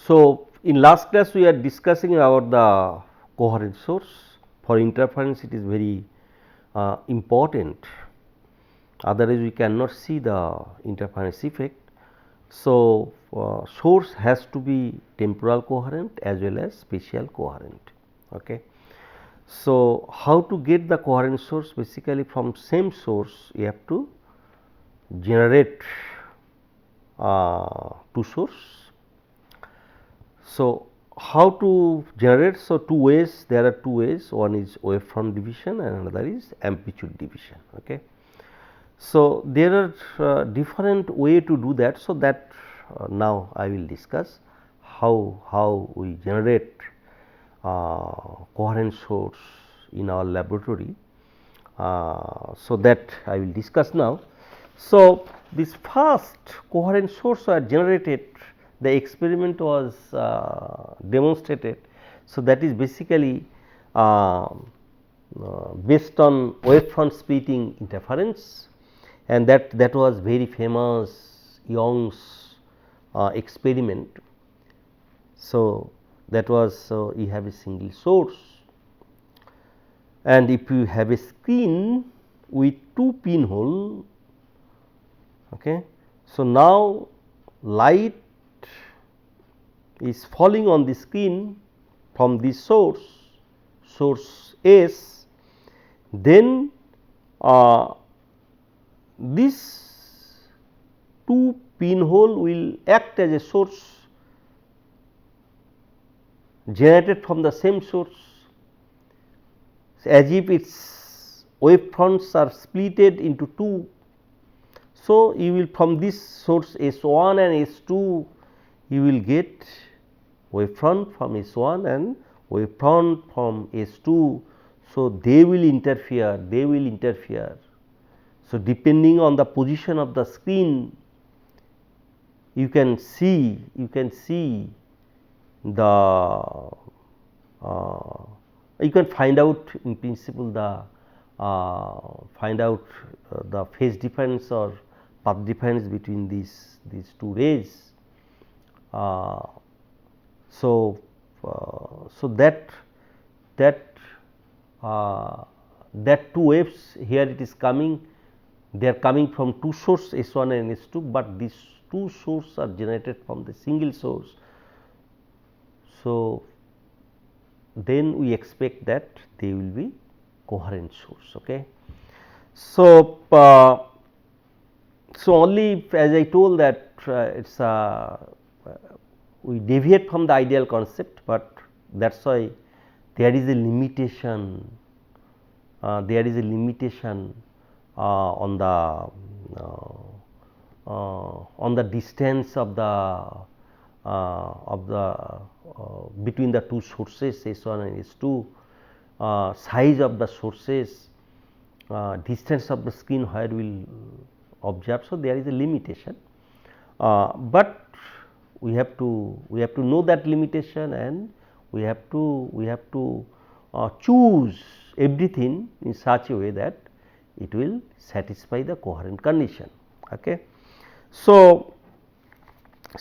So, in last class we are discussing about the coherent source. For interference it is very important, otherwise we cannot see the interference effect. So, source has to be temporal coherent as well as spatial coherent. Okay. So, how to get the coherent source? Basically from same source you have to generate two source. So, how to generate? So, two ways, there are two ways, one is wavefront division and another is amplitude division. Okay. So, there are different way to do that. So, that now I will discuss how we generate coherent source in our laboratory. So, that I will discuss now. So, this first coherent source are generated, the experiment was demonstrated. So, that is basically based on wavefront splitting interference, and that was very famous Young's experiment. So, that was, so you have a single source, and if you have a screen with two pinhole. Okay. So, now light is falling on the screen from this source S, then this two pinhole will act as a source generated from the same source, as if its wavefronts are splitted into two. So, you will from this source S1 and S2 you will get wavefront from S1 and wavefront from S2. So, they will interfere. So, depending on the position of the screen, you can see the you can find out in principle the the phase difference or path difference between these two rays. So, that two waves here it is coming, they are coming from two source S1 and S2, but these two sources are generated from the single source. So, then we expect that they will be coherent source. Okay. So, only as I told that it is we deviate from the ideal concept, but that is why there is a limitation, on the distance of the between the two sources S1 and S2, size of the sources, distance of the screen where we will observe. So, there is a limitation, but we have to know that limitation, and we have to choose everything in such a way that it will satisfy the coherent condition. Okay. So,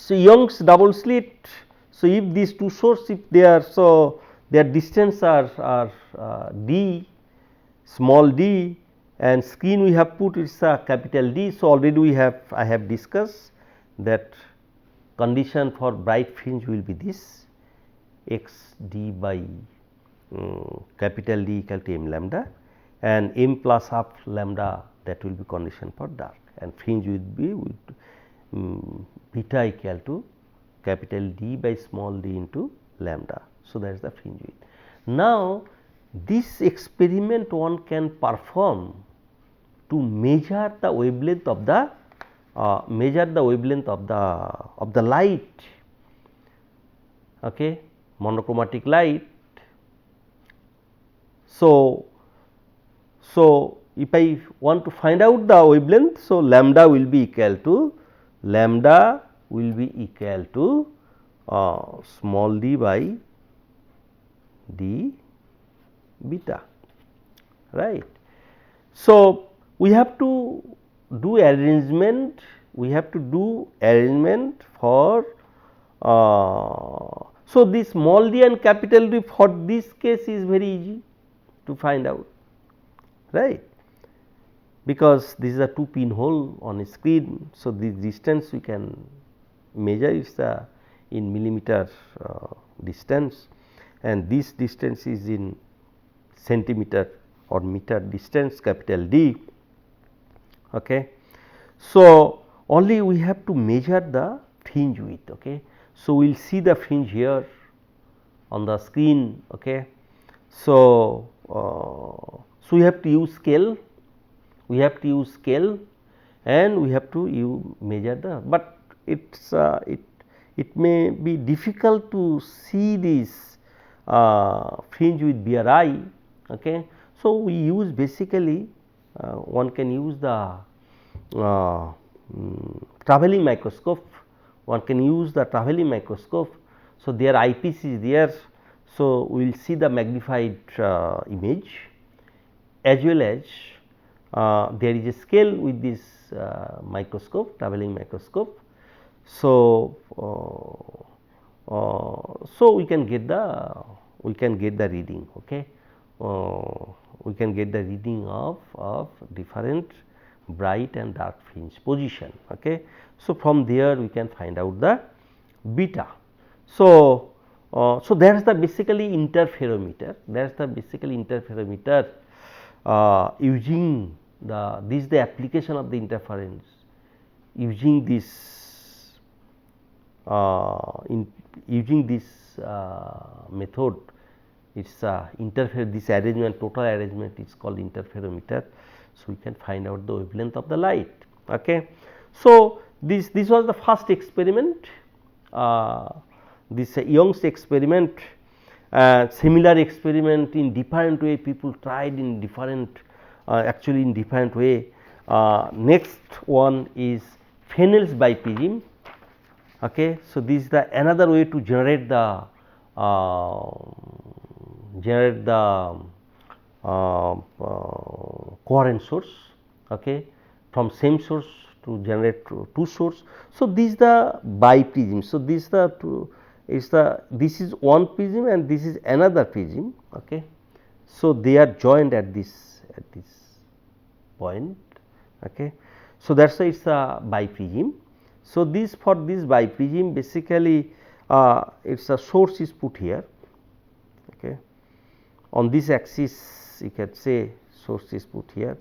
Young's double slit. So, if these two sources, if they are, so their distance are d, small d, and screen we have put is a capital D. So, already I have discussed that condition for bright fringe will be this x d by capital D equal to m lambda, and m plus half lambda, that will be condition for dark, and fringe will be with beta equal to capital D by small d into lambda. So, that is the fringe width. Now, this experiment one can perform to measure the wavelength of the light, okay, monochromatic light. So, if I want to find out the wavelength, so lambda will be equal to small d by d beta, right. So, we have to do arrangement for So, this small d and capital D for this case is very easy to find out, right, because this is a 2 pinhole on a screen. So, this distance we can measure is the in millimeter distance, and this distance is in centimeter or meter distance, capital D. Okay. So, only we have to measure the fringe width. Okay. So, we will see the fringe here on the screen. Okay. So, we have to use scale, and we have to measure the, but it may be difficult to see this fringe with bare eye. Okay. So, we use basically one can use the travelling microscope, So, their eyepiece is there. So, we will see the magnified image, as well as there is a scale with this microscope, travelling microscope. So, we can get the reading. Okay. We can get the reading of different bright and dark fringe position. Okay. So, from there we can find out the beta. So, that is the basically interferometer. Using this is the application of the interference using this method. It is this arrangement, total arrangement is called interferometer. So, we can find out the wavelength of the light. Okay. So, this was the first experiment, this Young's experiment. Similar experiment in different way, people tried in different actually in different way. Next one is Fresnel's biprism. Okay. So, this is the another way to generate the coherent source. Okay. From same source to generate two source. So, this is the biprism. So, this is one prism and this is another prism. Okay. So, they are joined at this point. Okay. So, that is why it is a biprism. So, for this biprism basically it is a source is put here. Okay. On this axis you can say source is put here.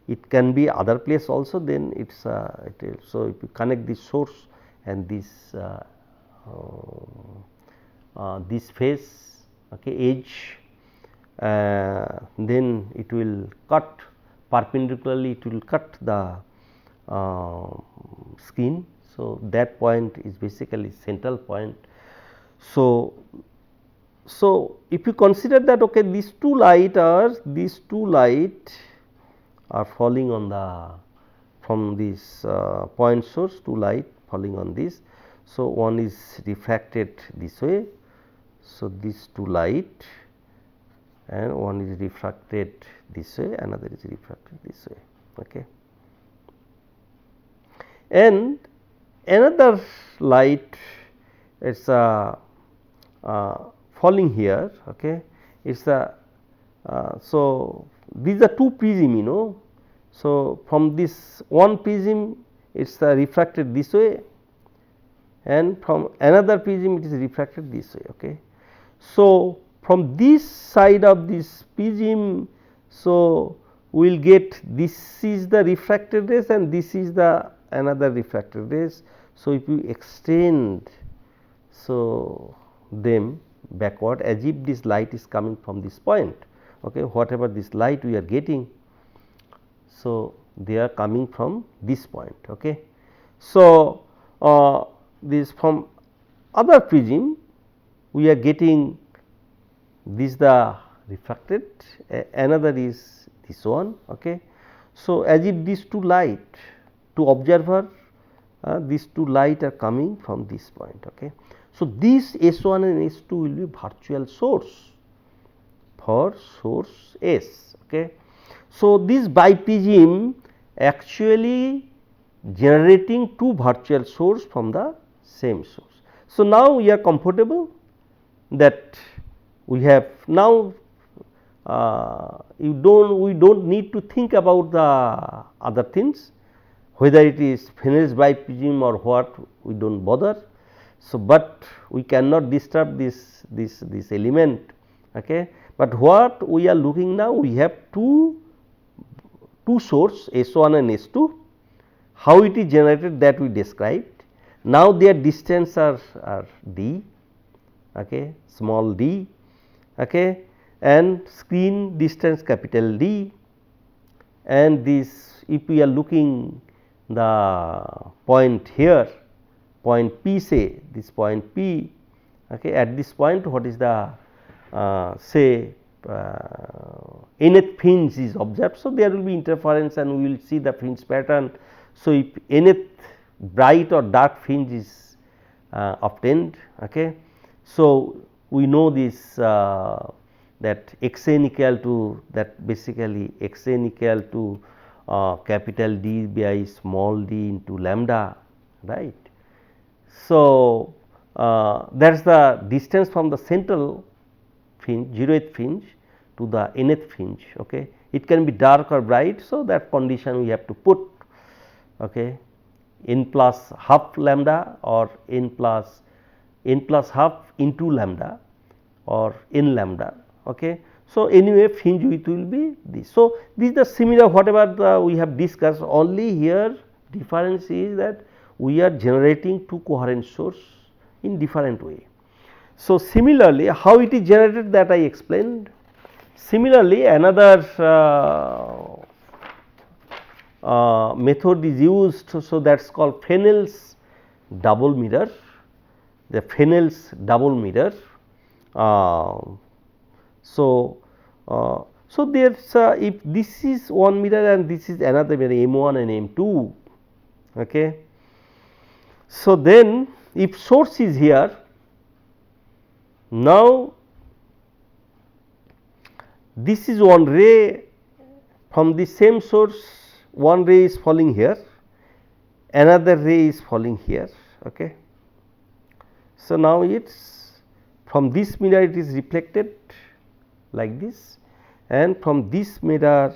It can be other place also, then it is so if you connect this source and this face, okay, edge, then it will cut perpendicularly, it will cut the skin. So, that point is basically central point. So, if you consider that, okay, these two light are falling on the from this point source, two light falling on this. So, one is refracted this way. So, these two light and one is refracted this way, another is refracted this way. Okay. And another light it is falling here. Okay. It is so, these are two prism, So, from this one prism it is refracted this way, and from another prism it is refracted this way. Okay. So, from this side of this prism, so we will get this is the refracted rays and this is the another refracted rays. So, if you extend them backward as if this light is coming from this point, okay, whatever this light we are getting, so they are coming from this point. Okay. So, this from other prism we are getting this the refracted, another is this one. Okay. So, as if these two light to observer, these two light are coming from this point. Okay. So, this S1 and S2 will be virtual source for source S. Okay. So, this biprism actually generating two virtual source from the same source. So, now we are comfortable that we have now we do not need to think about the other things, whether it is Fresnel's biprism or what, we do not bother. So, but we cannot disturb this element. Okay. But what we are looking now, we have two source S1 and S2, how it is generated that we described. Now, their distance are d, okay, small d, okay, and screen distance capital D, and this, if we are looking the point here, point P, say this point P, okay, at this point what is the say nth fringe is observed. So, there will be interference and we will see the fringe pattern. So, if nth bright or dark fringe is obtained, okay. So, we know this that x n equal to, that basically x n equal to capital D by small d into lambda, right. So, that is the distance from the central fringe, 0th fringe to the nth fringe. Okay. It can be dark or bright. So, that condition we have to put, okay, n plus half lambda or n plus half into lambda or n lambda. Okay. So, anyway fringe width will be this. So, this is the similar whatever we have discussed, only here difference is that we are generating two coherent source in different way. So, similarly how it is generated, that I explained. Similarly, another method is used. So, that is called Fresnel's double mirror, the Fresnel's double mirror. So, there is if this is one mirror and this is another mirror, M1 and M2. Okay. So, then if source is here, now this is one ray from the same source, one ray is falling here, another ray is falling here. Okay. So, now it is from this mirror it is reflected like this, and from this mirror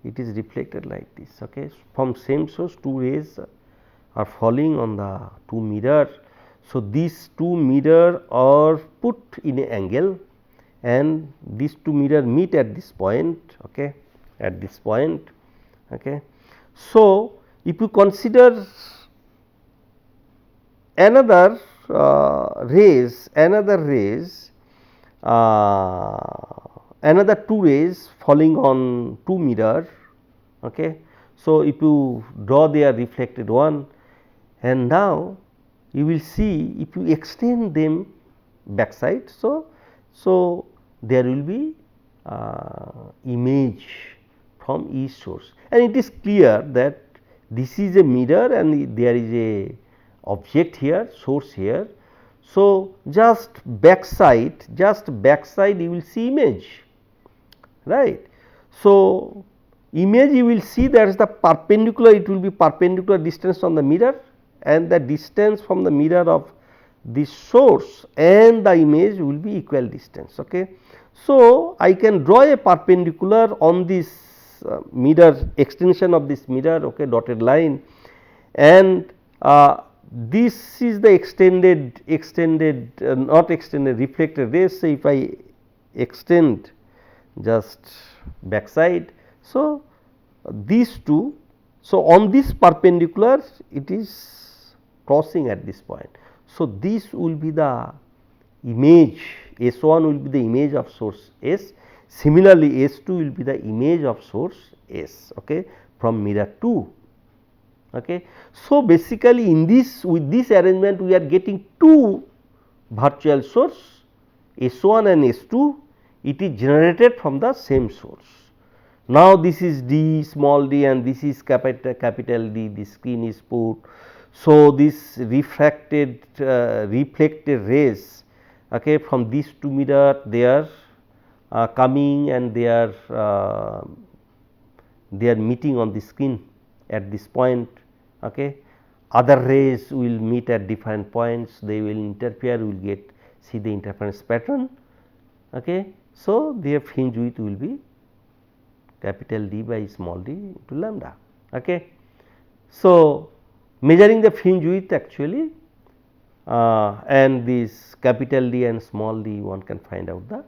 it is reflected like this. Okay. From same source, two rays are falling on the two mirror. So, these two mirror are put in an angle and these two mirror meet at this point, okay, at this point. Okay. So, if you consider another another two rays falling on two mirror. Okay. So, if you draw their reflected one, and now you will see if you extend them backside. So, there will be image from each source, and it is clear that this is a mirror and there is a object here, source here. So, just backside you will see image, right. So, image you will see that is the perpendicular, it will be perpendicular distance from the mirror, and the distance from the mirror of this source and the image will be equal distance. Okay. So, I can draw a perpendicular on this mirror, extension of this mirror, okay, dotted line, and this is the extended not extended reflected rays. So, if I extend just backside, so these two, so on this perpendicular it is crossing at this point. So, this will be the image, S1 will be the image of source S, similarly S2 will be the image of source S, okay, from mirror 2. Okay. So, basically in this, with this arrangement we are getting two virtual source S1 and S2, it is generated from the same source. Now, this is d, small d, and this is capital D, the screen is put. So, this reflected rays, okay, from these two mirror they are coming and they are meeting on the screen at this point. Okay. other rays will meet at different points, they will interfere, we will get see the interference pattern. Okay. So, their fringe width will be capital D by small d into lambda. Okay. So, measuring the fringe width actually and this capital D and small d, one can find out the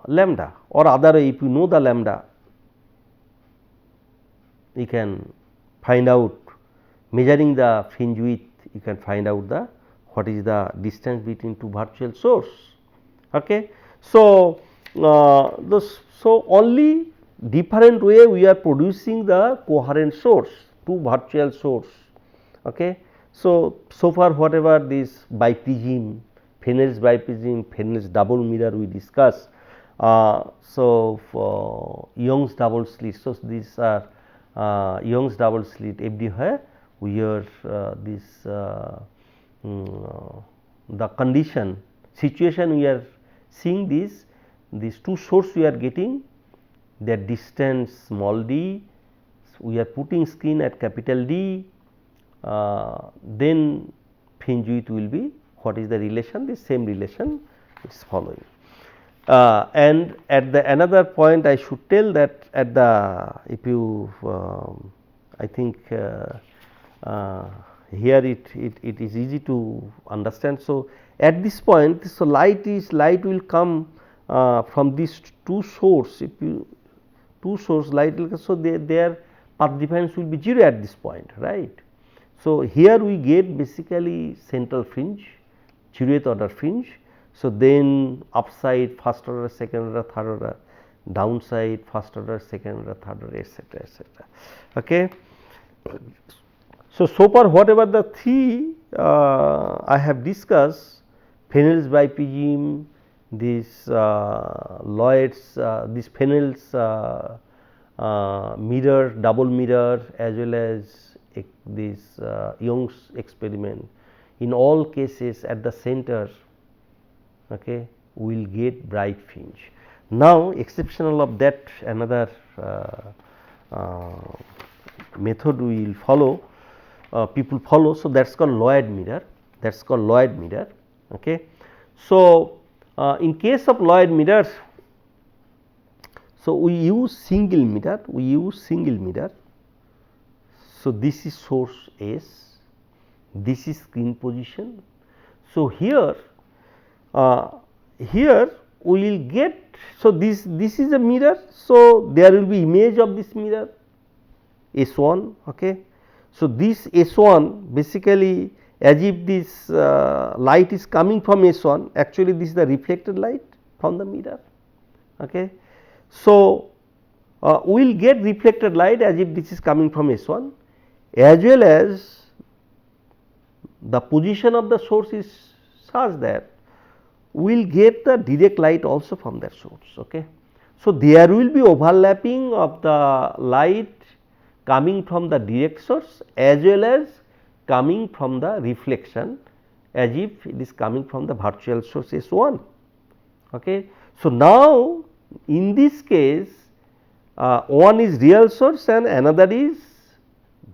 lambda, or other if you know the lambda, you can find out, measuring the fringe width, you can find out the what is the distance between two virtual source. Okay. So, so only different way we are producing the coherent source, two virtual source. Okay. So, so far whatever this biprism, Fresnel's biprism, Fresnel's double mirror we discussed. So, for Young's double slit, so these are Young's double slit everywhere where this the condition situation we are seeing these two source we are getting their distance small d, we are putting skin at capital D, then fringe width will be what is the relation, the same relation is following. And at the another point I should tell that at the if you I think here it is easy to understand. So, at this point, so light will come from these two source, if you two source light will come, so their path difference will be 0 at this point, right. So, here we get basically central fringe, 0th order fringe. So, then upside first order, second order, third order, downside first order, second order, third order, etc., etc. Okay. So, so far whatever the three I have discussed, Fresnel's biprism, this Lloyd's, this Fresnel's mirror, double mirror, as well as this Young's experiment. In all cases at the center, okay, we will get bright fringe. Now, exceptional of that another method we will follow, people follow. So, that is called Lloyd mirror, that is called Lloyd mirror. Okay. So, in case of Lloyd mirror, so we use single mirror, So, this is source S, this is screen position. So, here we will get, so this is a mirror. So, there will be image of this mirror S1. Okay. So, this S1 basically as if this light is coming from S1, actually this is the reflected light from the mirror. Okay. So, we will get reflected light as if this is coming from S1, as well as the position of the source is such that we will get the direct light also from that source. Okay. So, there will be overlapping of the light coming from the direct source as well as coming from the reflection, as if it is coming from the virtual source S1. Okay. So, now in this case one is real source and another is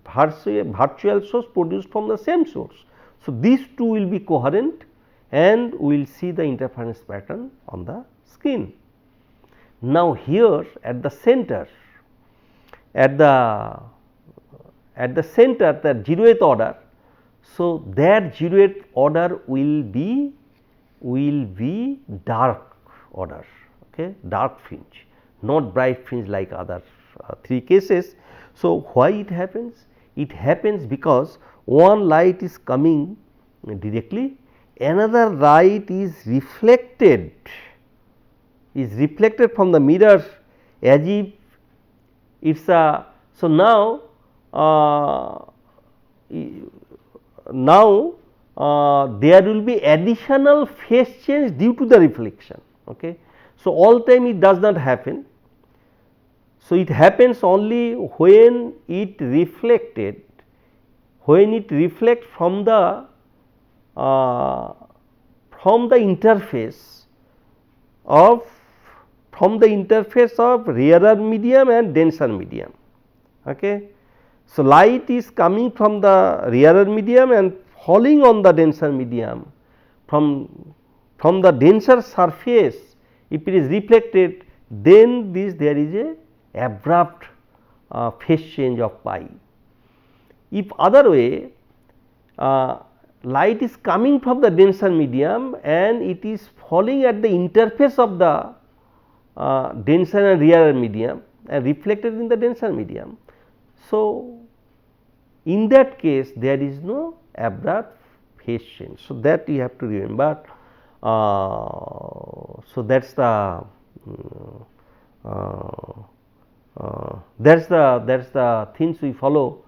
virtual source produced from the same source. So, these two will be coherent and we will see the interference pattern on the screen. Now, here at the center, at the center, the 0th order. So, that 0th order will be dark order, okay, dark fringe, not bright fringe like other three cases. So, why it happens? It happens because one light is coming directly, another light is reflected from the mirror as if it is a. So, now there will be additional phase change due to the reflection. Okay. So, all time it does not happen. So, it happens only when it reflected, when it reflects from the interface of rarer medium and denser medium. Okay. So, light is coming from the rarer medium and falling on the denser medium. From the denser surface, if it is reflected, then there is a abrupt phase change of pi. If other way, light is coming from the denser medium and it is falling at the interface of the denser and rarer medium and reflected in the denser medium. So, in that case there is no abrupt phase change. So, that you have to remember. So, that is the that is the things we follow.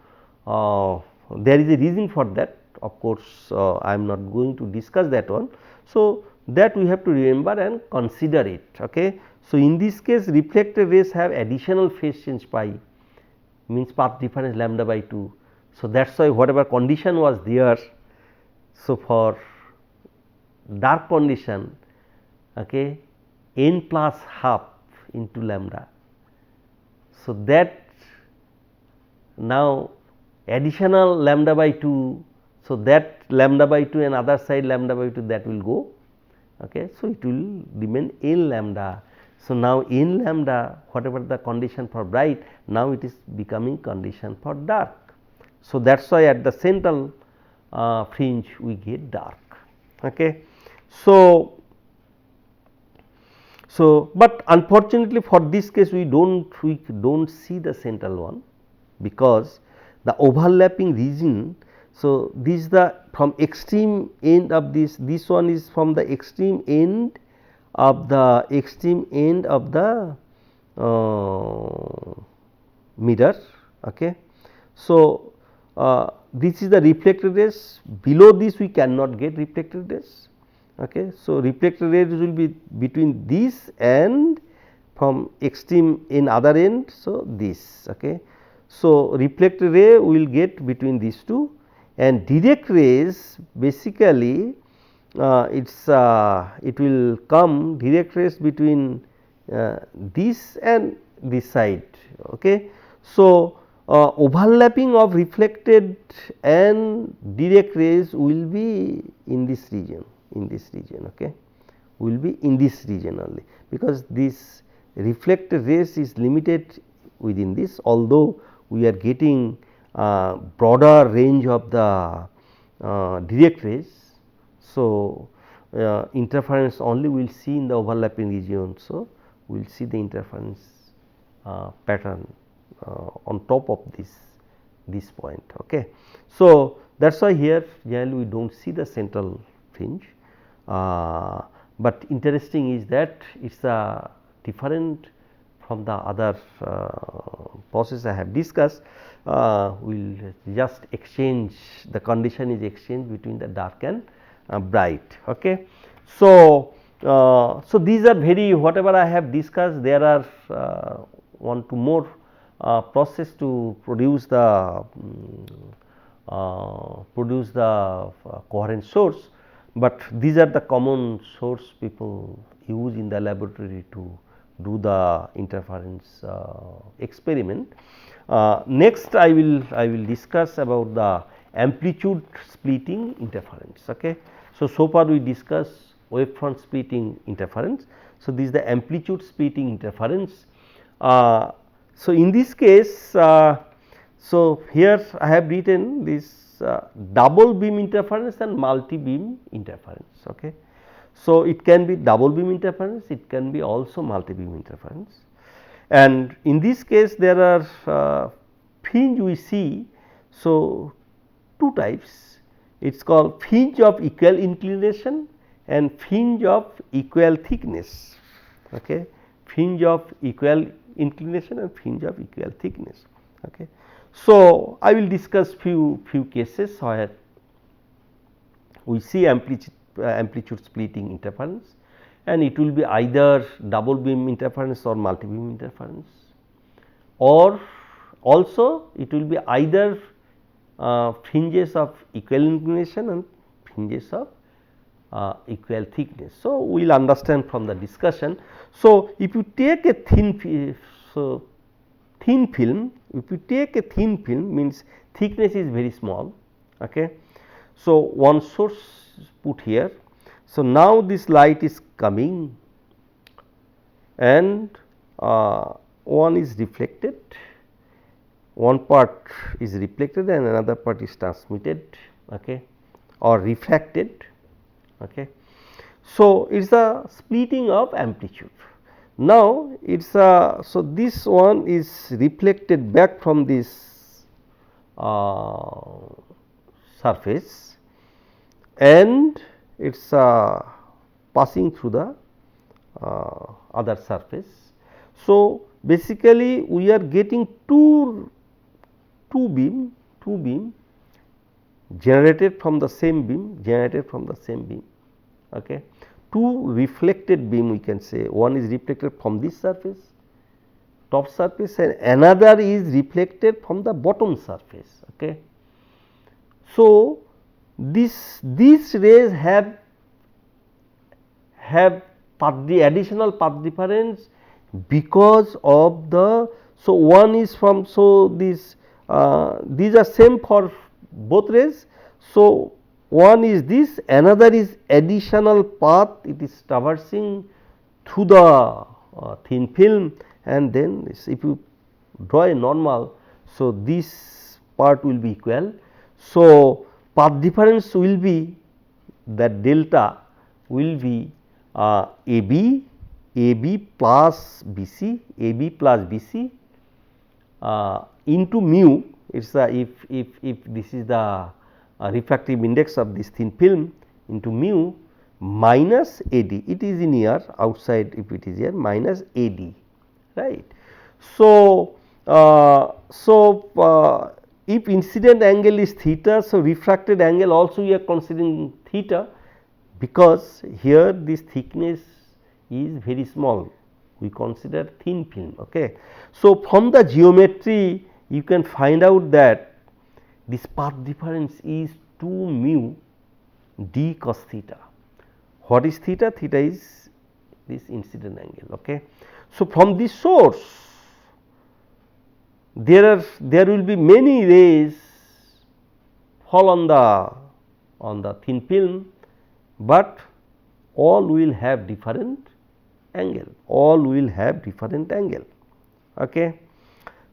There is a reason for that, of course, I am not going to discuss that one. So, that we have to remember and consider it. Okay. So, in this case reflected rays have additional phase change pi, means path difference lambda by 2. So, that is why whatever condition was there. So, for dark condition, okay, n plus half into lambda. So, that now additional lambda by 2. So, that lambda by 2 and other side lambda by 2, that will go. Okay. So, it will remain n lambda. So, now n lambda, whatever the condition for bright, now it is becoming condition for dark. So, that is why at the central fringe we get dark. Okay. So, but unfortunately for this case we do not see the central one, because the overlapping region. So, this is the from extreme end of this one is from the extreme end of the mirror. Okay. So, this is the reflected rays, below this we cannot get reflected rays. Okay. So, reflected rays will be between this and from extreme in other end. So, this. Okay. So, reflected ray will get between these two, and direct rays basically it will come direct rays between this and this side. Okay. So, overlapping of reflected and direct rays will be in this region, okay, will be in this region only, because this reflected rays is limited within this, although we are getting broader range of the direct rays. So, interference only we will see in the overlapping region. So, we will see the interference pattern on top of this point. Okay. So, that is why here generally we do not see the central fringe, but interesting is that it is different from the other process I have discussed. We will just exchange, the condition is exchanged between the dark and bright. Okay. So, so these are very, whatever I have discussed, there are 1 2 more process to produce the coherent source, but these are the common source people use in the laboratory to do the interference experiment. Next I will discuss about the amplitude splitting interference. Okay. So, so far we discussed wavefront splitting interference. So, this is the amplitude splitting interference. So, in this case, so here I have written this double beam interference and multi beam interference. Okay. So, it can be double beam interference, it can be also multi beam interference, and in this case there are fringe we see. So, two types, it is called fringe of equal inclination and fringe of equal thickness. Okay. Fringe of equal inclination and fringe of equal thickness. Okay. So, I will discuss few cases where we see amplitude splitting interference, and it will be either double beam interference or multi beam interference, or also it will be either fringes of equal inclination and fringes of equal thickness. So, we will understand from the discussion. So, if you take a thin film, if you take a thin film means thickness is very small. Okay. So, one source is put here. So, now this light is coming and one is reflected, one part is reflected and another part is transmitted, okay, or refracted. Okay. So, it is a splitting of amplitude. Now, it is so this one is reflected back from this surface and it is passing through the other surface. So, basically we are getting two beam generated from the same beam, okay. Two reflected beam we can say, one is reflected from this surface, top surface, and another is reflected from the bottom surface. Okay. So, these rays have the additional path difference because of the, so one is from, so these are same for both rays. So, one is this, another is additional path, it is traversing through the thin film, and then if you draw a normal, so this part will be equal. So, path difference will be, that delta will be AB plus BC, into mu. It is if this is the refractive index of this thin film, into mu minus AD, it is in here, outside if it is here, minus AD, right. So, if incident angle is theta, so refracted angle also we are considering theta, because here this thickness is very small, we consider thin film. Okay. So, from the geometry you can find out that this path difference is 2 mu d cos theta. What is theta? Theta is this incident angle. Okay. So, from this source there will be many rays fall on the thin film, but all will have different angle, Okay.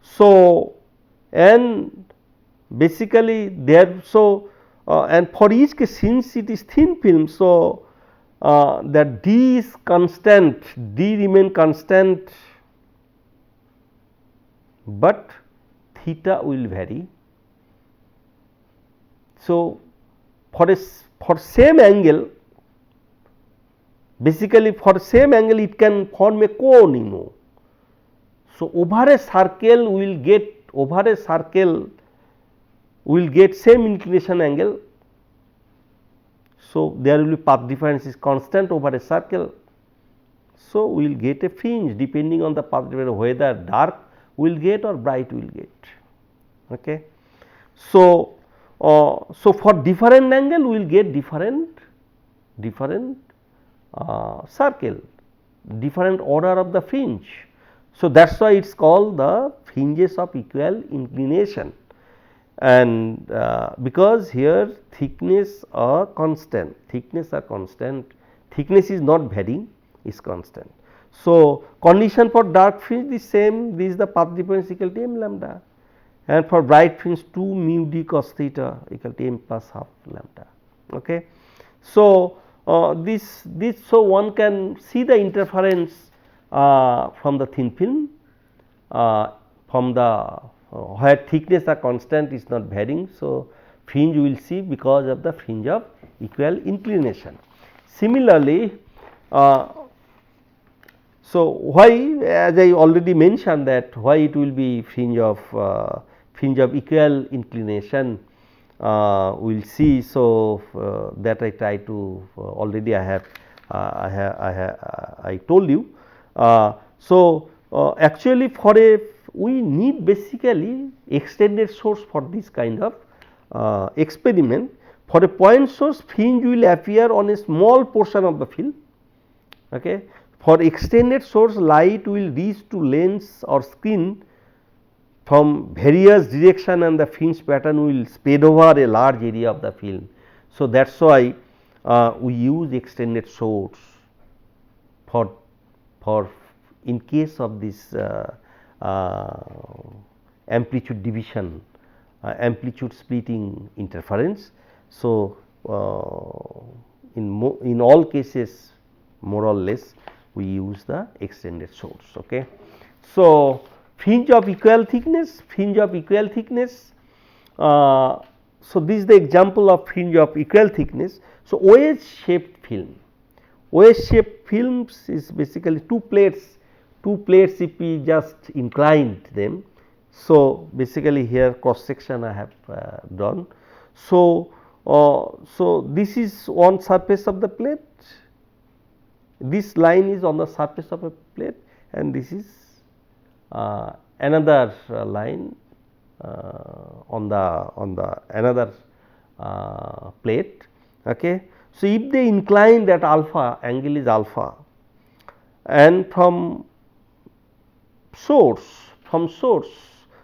So, and basically there, so and for each case, since it is thin film, so that d is constant, d remain constant, but theta will vary. So, for same angle, basically for same angle it can form a cone, you know. So, over a circle we will get same inclination angle. So, there will be path difference is constant over a circle. So, we will get a fringe depending on the path difference, whether dark we will get or bright we will get. Okay. So, so for different angle we will get different circle, different order of the fringe. So, that is why it is called the fringes of equal inclination, and because here thickness are constant, thickness is not varying, is constant. So, condition for dark fringe is same, this is the path difference equal to m lambda, and for bright fringe 2 mu d cos theta equal to m plus half lambda. Okay. So, so one can see the interference from the thin film, from the where thickness are constant is not varying. So, fringe we will see because of the fringe of equal inclination. Similarly, so why, as I already mentioned, that why it will be fringe of equal inclination, we will see. So, that I try to already I told you. So, actually for we need basically extended source for this kind of experiment. For a point source, fringe will appear on a small portion of the field. Okay. For extended source, light will reach to lens or screen from various direction and the fringe pattern will spread over a large area of the film. So, that is why we use extended source for in case of this amplitude division, amplitude splitting interference. So, in all cases more or less we use the extended source. Okay. So, fringe of equal thickness, so this is the example of fringe of equal thickness. So, wedge shaped film, wedge shaped films is basically two plates if we just inclined them. So, basically here cross section I have done. So, this is one surface of the plate, this line is on the surface of a plate, and this is another line on the another plate. Okay. So, if they incline that alpha, angle is alpha, and from source,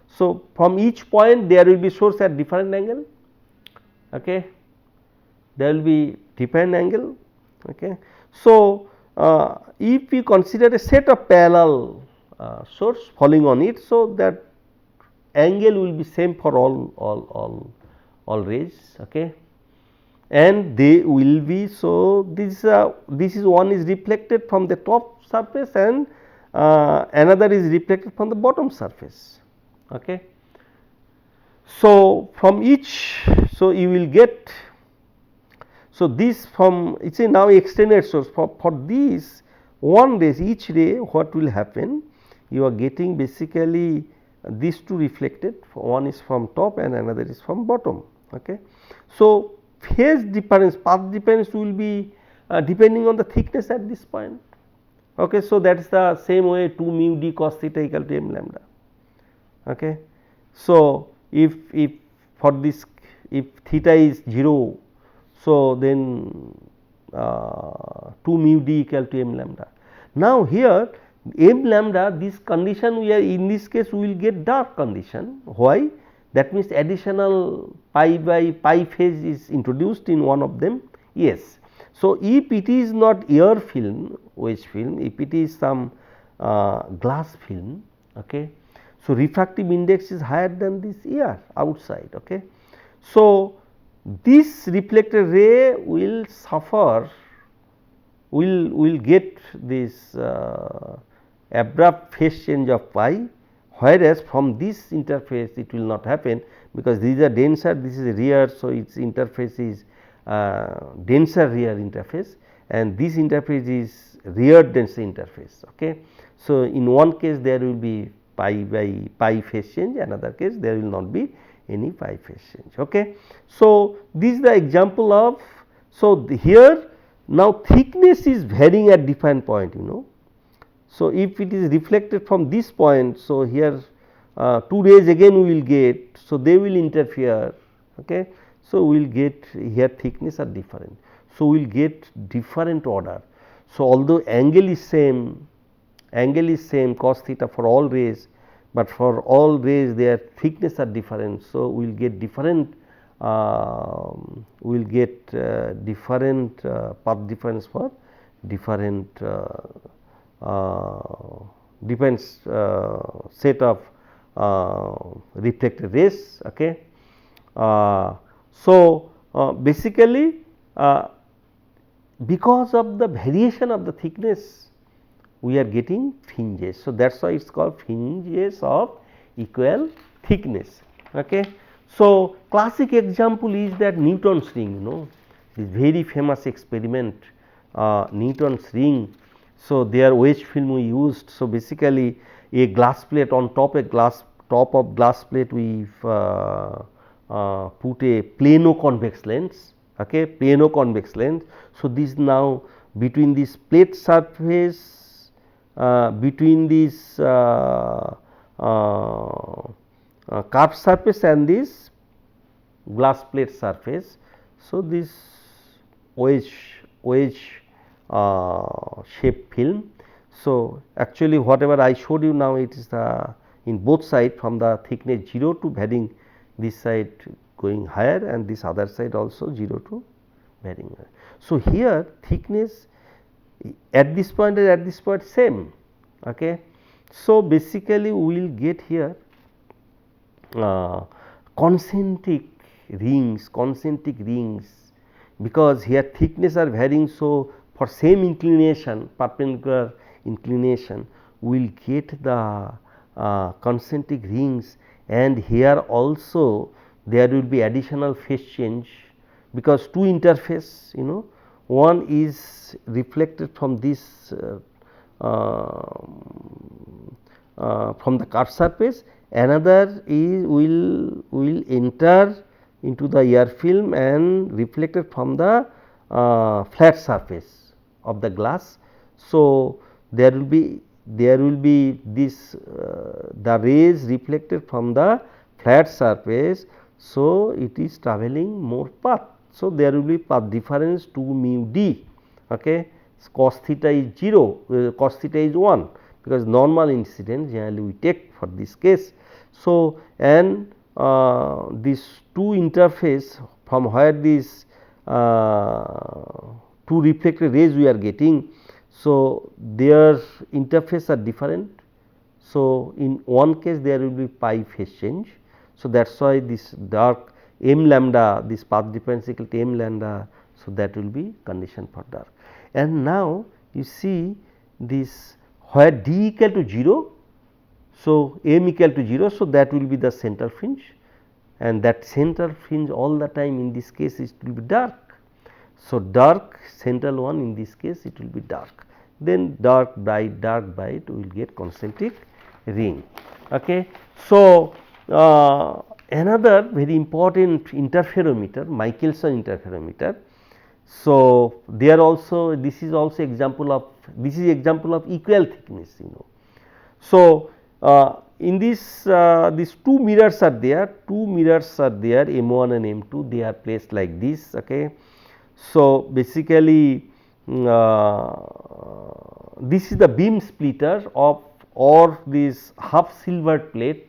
so from each point there will be source at different angle. Okay. There will be different angle. Okay. So, if we consider a set of parallel source falling on it, so that angle will be same for all rays. Okay. And they will be, so this is one is reflected from the top surface and another is reflected from the bottom surface. Okay. So, from each, so you will get, so this from it is a now extended source for this one rays, each ray what will happen, you are getting basically these two reflected, one is from top and another is from bottom. Okay. So, phase difference, path difference will be depending on the thickness at this point. Okay. So, that is the same way 2 mu d cos theta equal to m lambda. Okay. So, if for this, if theta is 0, so then 2 mu d equal to m lambda. Now, here m lambda, this condition we are in this case we will get dark condition. Why? That means additional pi by pi phase is introduced in one of them. Yes. So, if it is not air film, wedge film, if it is some glass film, okay, so refractive index is higher than this air outside. Okay. So, this reflected ray will suffer, will get this abrupt phase change of pi, whereas from this interface it will not happen, because these are denser, this is rear. So, its interface is denser rear interface, and this interface is rear denser interface. Okay. So, in one case there will be pi by pi phase change, another case there will not be any pi phase change. Okay. So, this is the example of, so here now thickness is varying at different point, you know. So, if it is reflected from this point, so here 2 rays again we will get, so they will interfere. Okay. So, we will get here thickness are different. So, we will get different order. So, although angle is same cos theta for all rays, but for all rays their thickness are different. So, we will get different we will get different path difference for different depends set of reflected rays. Okay. So, basically because of the variation of the thickness we are getting fringes. So, that is why it is called fringes of equal thickness. Okay. So, classic example is that Newton's ring, you know, this very famous experiment Newton's ring. So, their wedge film we used. So, basically a glass plate on top, top of glass plate we put a plano convex lens. Okay, plano convex lens. So, this now between this plate surface, between this curved surface and this glass plate surface. So, this wedge shape film. So, actually whatever I showed you now, it is the in both side from the thickness 0 to varying this side going higher and this other side also 0 to varying higher. So, here thickness at this point and at this point same. Okay. So, basically we will get here concentric rings, because here thickness are varying. So, for same inclination, perpendicular inclination, we will get the concentric rings, and here also there will be additional phase change, because two interface, one is reflected from this from the curved surface, another is will enter into the air film and reflected from the flat surface of the glass. So, there will be this the rays reflected from the flat surface. So, it is travelling more path. So, there will be path difference 2 mu d. Okay. Cos theta is 0, cos theta is 1, because normal incidence generally we take for this case. So, and this two interface from where these two reflected rays we are getting. So, their interface are different. So, in one case there will be pi phase change. So, that is why this dark m lambda, this path difference equal to m lambda. So, that will be condition for dark. And now, you see this where d equal to 0. So, m equal to 0. So, that will be the central fringe, and that central fringe all the time in this case it will be dark. So, dark central one in this case it will be dark, then dark bright we will get concentric ring. Okay. So, another very important interferometer, Michelson interferometer. So, there also this is also example of equal thickness. So, in this these two mirrors are there, M1 and M2, they are placed like this. Okay. So, basically this is the beam splitter of or this half silver plate.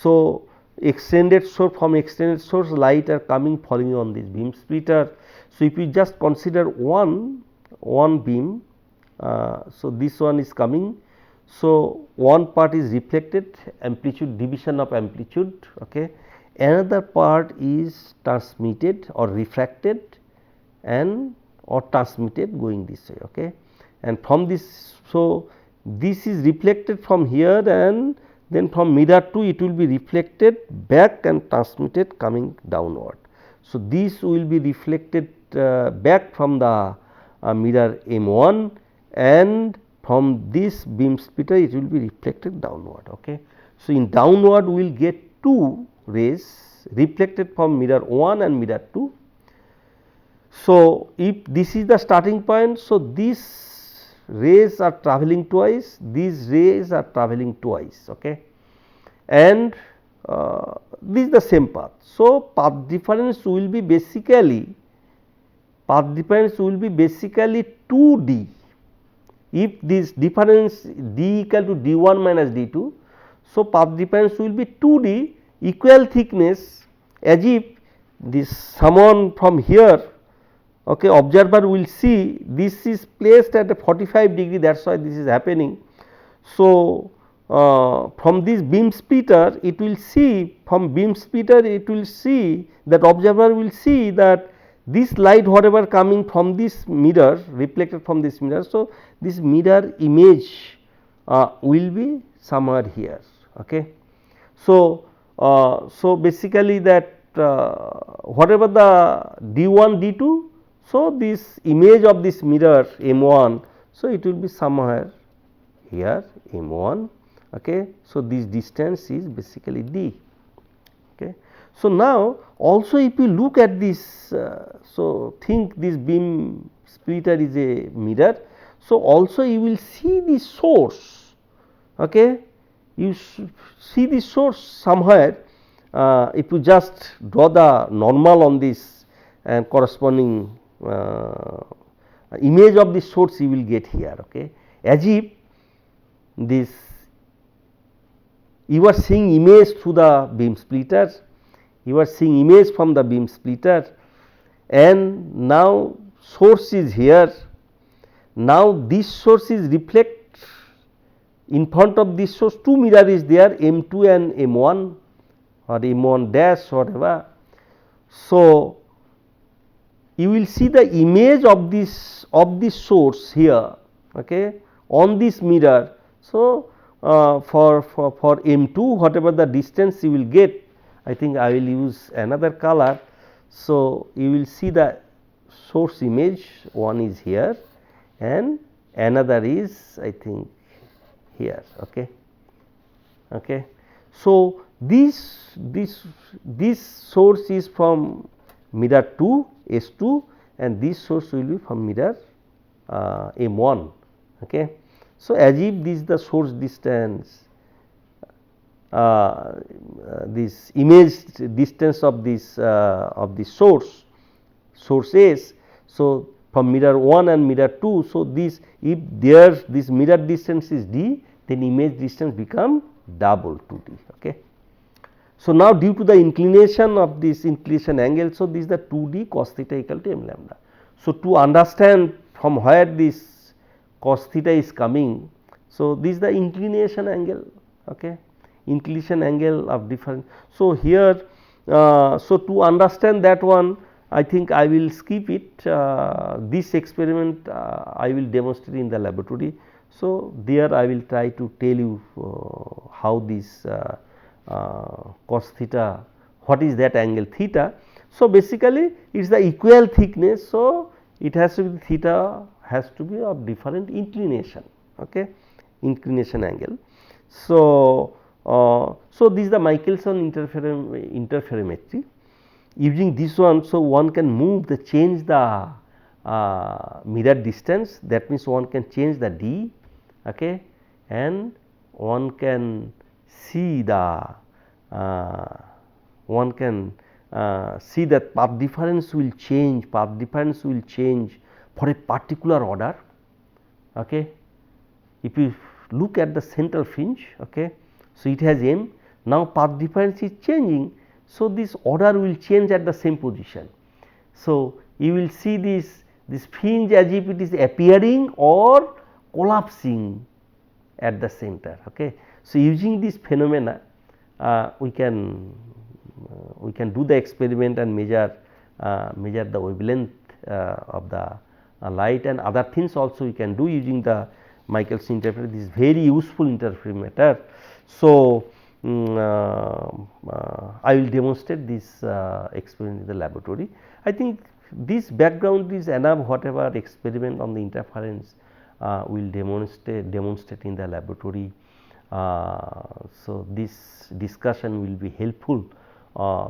So, extended source light are coming falling on this beam splitter. So, if you just consider one beam, so this one is coming. So, one part is reflected, amplitude, division of amplitude. Okay. Another part is transmitted or refracted and or transmitted going this way. Okay. And from this, so this is reflected from here, and then from mirror 2 it will be reflected back and transmitted coming downward. So, this will be reflected back from the mirror M1, and from this beam splitter it will be reflected downward. Okay. So, in downward we will get two rays reflected from mirror 1 and mirror 2. So, if this is the starting point, so these rays are travelling twice, these rays are travelling twice. Okay. And this is the same path. So, path difference will be basically 2d. If this difference d equal to d1 minus d2, so path difference will be 2d, equal thickness, as if this someone from here, okay, observer will see this is placed at a 45 degree, that is why this is happening. So, from this beam splitter it will see, that observer will see that this light whatever coming from this mirror, reflected from this mirror. So, this mirror image will be somewhere here. Okay. So, so basically that whatever the d1 d2, so this image of this mirror M1, so it will be somewhere here M1. Okay. So, this distance is basically d. Okay. So, now also if you look at this, so think this beam splitter is a mirror. So, also you will see the source. Okay. You see the source somewhere, if you just draw the normal on this and corresponding image of the source you will get here. Okay. As if this you are seeing image through the beam splitter, you are seeing image from the beam splitter, and now source is here. Now this source is reflect in front of this source, two mirror is there, M2 and M1 or M1 dash whatever. So you will see the image of this source here, okay, on this mirror. So for M2 whatever the distance you will get, I think I will use another color. So you will see the source image, one is here and another is I think here, okay. Okay. So this source is from mirror 2 S2 and this source will be from mirror M1, okay. So as if this is the source distance, this image distance of this source S. So from mirror 1 and mirror 2, so this if there this mirror distance is d, then image distance become double 2d, okay. So now due to the inclination of this inclination angle, so this is the 2d cos theta equal to m lambda. So to understand from where this cos theta is coming, so this is the inclination angle, okay, inclination angle of different. So here so to understand that one, I think I will skip it. This experiment I will demonstrate in the laboratory. So there I will try to tell you how this cos theta, what is that angle theta. So basically it is the equal thickness. So it has to be theta has to be of different inclination, okay, inclination angle. So so this is the Michelson interferometry. Using this one, so one can move the change the mirror distance, that means one can change the d, okay, and one can see the one can see that path difference will change for a particular order, okay. If you look at the central fringe, okay, so it has m, now path difference is changing. So this order will change at the same position. So you will see this fringe as if it is appearing or collapsing at the center, okay. So using this phenomena we can do the experiment and measure the wavelength of the light and other things also we can do using the Michelson interferometer. This is very useful interferometer. So I will demonstrate this experiment in the laboratory. I think this background is enough, whatever experiment on the interference we will demonstrate in the laboratory. So this discussion will be helpful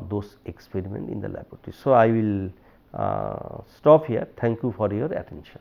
those experiment in the laboratory. So I will stop here. Thank you for your attention.